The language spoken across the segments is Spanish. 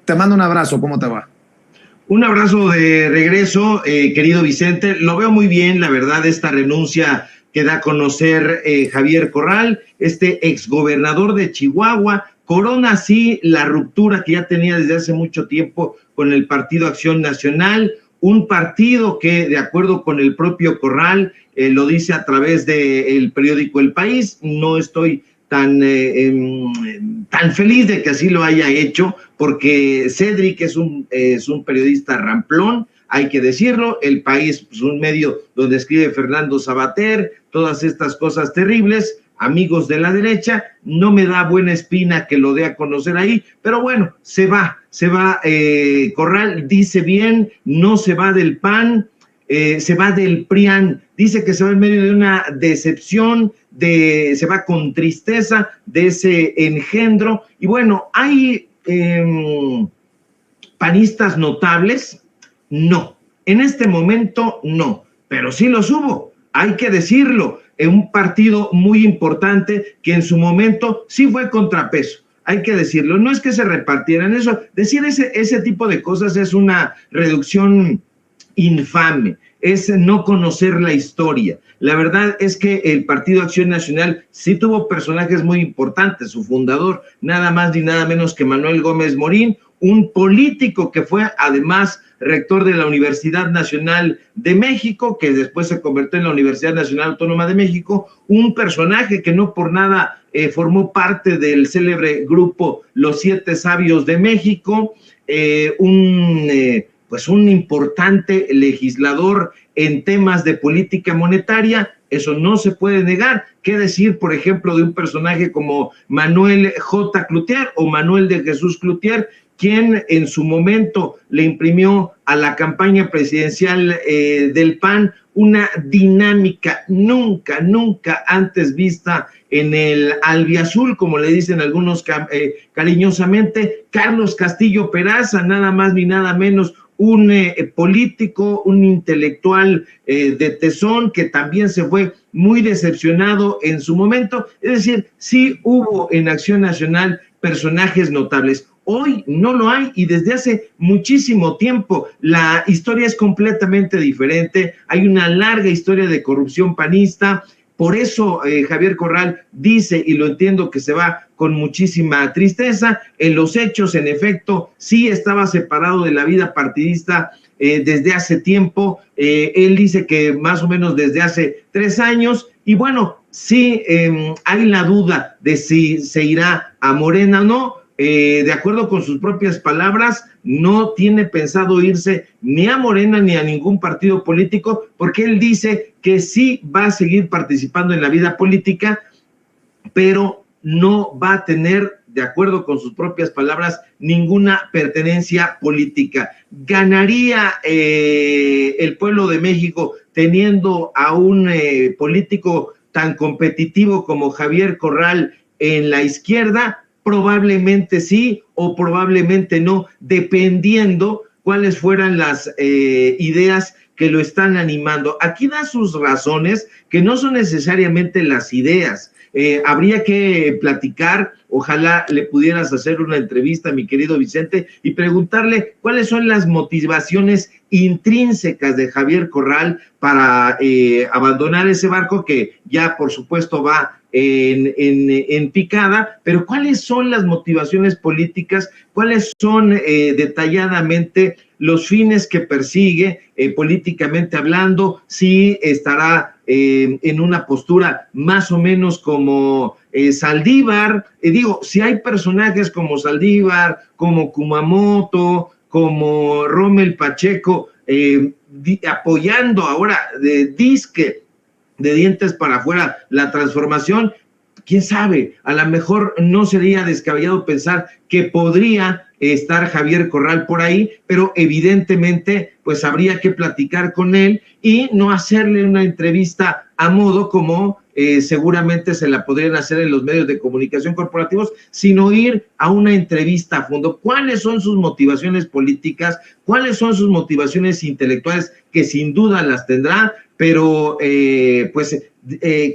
Te mando un abrazo, ¿cómo te va? Un abrazo de regreso, querido Vicente. Lo veo muy bien, la verdad, esta renuncia que da a conocer Javier Corral, este exgobernador de Chihuahua, corona así la ruptura que ya tenía desde hace mucho tiempo con el Partido Acción Nacional, un partido que, de acuerdo con el propio Corral, lo dice a través del periódico El País. No estoy tan feliz de que así lo haya hecho, porque Cedric es un periodista ramplón, hay que decirlo. El País, pues, un medio donde escribe Fernando Sabater, todas estas cosas terribles, amigos de la derecha. No me da buena espina que lo dé a conocer ahí, pero bueno, se va, Corral dice bien, no se va del PAN, se va del PRIAN, dice que se va en medio de una decepción, se va con tristeza de ese engendro. Y bueno, hay panistas notables, no, en este momento no, pero sí los hubo, hay que decirlo, en un partido muy importante que en su momento sí fue contrapeso. Hay que decirlo, no es que se repartieran eso, decir ese tipo de cosas es una reducción infame, es no conocer la historia. La verdad es que el Partido Acción Nacional sí tuvo personajes muy importantes, su fundador, nada más ni nada menos que Manuel Gómez Morín, un político que fue además rector de la Universidad Nacional de México, que después se convirtió en la Universidad Nacional Autónoma de México, un personaje que no por nada formó parte del célebre grupo Los Siete Sabios de México, un importante legislador en temas de política monetaria. Eso no se puede negar. ¿Qué decir, por ejemplo, de un personaje como Manuel J. Cloutier o Manuel de Jesús Cloutier, quien en su momento le imprimió a la campaña presidencial del PAN una dinámica nunca antes vista en el albiazul, como le dicen algunos cariñosamente? Carlos Castillo Peraza, nada más ni nada menos, un político, un intelectual de tesón, que también se fue muy decepcionado en su momento. Es decir, sí hubo en Acción Nacional personajes notables. Hoy no lo hay, y desde hace muchísimo tiempo. La historia es completamente diferente. Hay una larga historia de corrupción panista. Por eso Javier Corral dice, y lo entiendo, que se va con muchísima tristeza. En los hechos, en efecto, sí estaba separado de la vida partidista desde hace tiempo. Él dice que más o menos desde hace 3 años. Y bueno, sí hay la duda de si se irá a Morena o no. De acuerdo con sus propias palabras, no tiene pensado irse ni a Morena ni a ningún partido político, porque él dice que sí va a seguir participando en la vida política, pero no va a tener, de acuerdo con sus propias palabras, ninguna pertenencia política. ¿Ganaría el pueblo de México teniendo a un político tan competitivo como Javier Corral en la izquierda? Probablemente sí o probablemente no, dependiendo cuáles fueran las ideas que lo están animando. Aquí da sus razones, que no son necesariamente las ideas. Habría que platicar, ojalá le pudieras hacer una entrevista, mi querido Vicente, y preguntarle cuáles son las motivaciones intrínsecas de Javier Corral para abandonar ese barco, que ya por supuesto va en picada, pero cuáles son las motivaciones políticas, cuáles son detalladamente los fines que persigue políticamente hablando, si estará en una postura más o menos como Saldívar. Digo, si hay personajes como Saldívar, como Kumamoto, como Rommel Pacheco, apoyando ahora de dientes para afuera la transformación, quién sabe, a lo mejor no sería descabellado pensar que podría estar Javier Corral por ahí, pero evidentemente pues habría que platicar con él y no hacerle una entrevista a modo como seguramente se la podrían hacer en los medios de comunicación corporativos, sino ir a una entrevista a fondo. ¿Cuáles son sus motivaciones políticas? ¿Cuáles son sus motivaciones intelectuales? Que sin duda las tendrá, pero que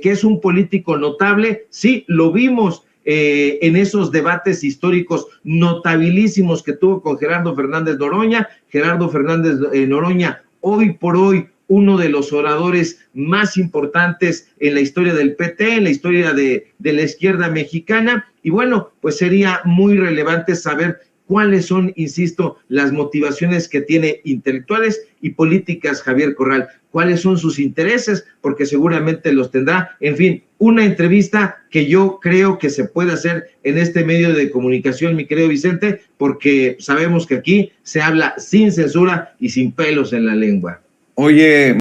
es un político notable, sí, lo vimos en esos debates históricos notabilísimos que tuvo con Gerardo Fernández Noroña. Gerardo Fernández Noroña, hoy por hoy, uno de los oradores más importantes en la historia del PT, en la historia de la izquierda mexicana. Y bueno, pues sería muy relevante saber cuáles son, insisto, las motivaciones que tiene intelectuales y políticas Javier Corral, cuáles son sus intereses, porque seguramente los tendrá. En fin, una entrevista que yo creo que se puede hacer en este medio de comunicación, mi querido Vicente, porque sabemos que aquí se habla sin censura y sin pelos en la lengua. Oye,